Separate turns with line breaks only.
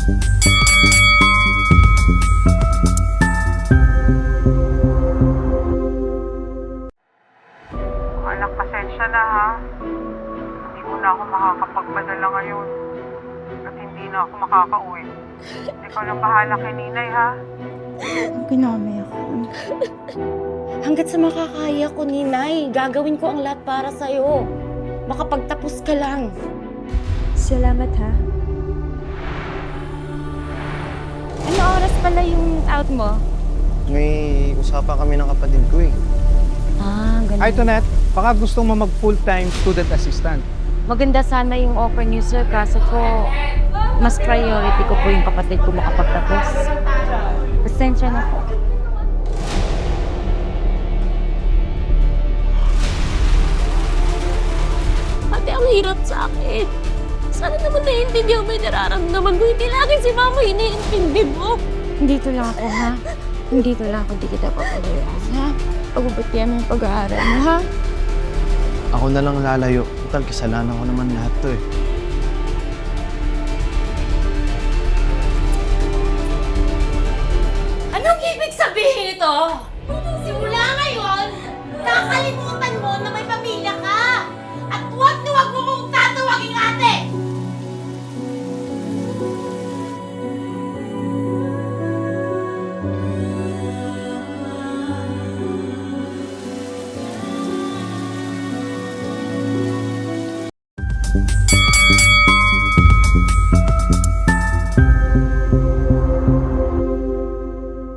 Anak, pasensya na ha. Hindi ko na ako makakapagpadala ngayon. At hindi na ako makakauwi. Ikaw lang bahala kay Ninay ha.
Pinamay ako.
Hanggat sa makakaya ko, Ninay, gagawin ko ang lahat para sa'yo. Makapagtapos ka lang.
Salamat ha. Ano oras pala yung out mo?
May usapan kami ng kapatid ko eh.
Ah, ganun.
Ay, Tonet, baka gusto mo mag full-time student assistant.
Maganda sana yung offer niyo, sir. Kaso po, mas priority ko po yung kapatid ko makapagtapos. Pasensya na po.
Ate, ang hirap sa akin. Sana naman naiintindihan mo yung nararamdaman ko. Hindi lagi si Mama iniintindi mo.
Nandito lang ako, ha? Nandito lang ako, di kita papabayaan, ha? Pagbubutihan mo yung pag-aaral mo, ha?
Ako na lang lalayo. Total, kasalanan ko naman lahat to eh.
Anong ibig sabihin ito? Simula ngayon, kakalimutan mo na may pamilya ka. At huwag na huwag mo kong tatawaging ate.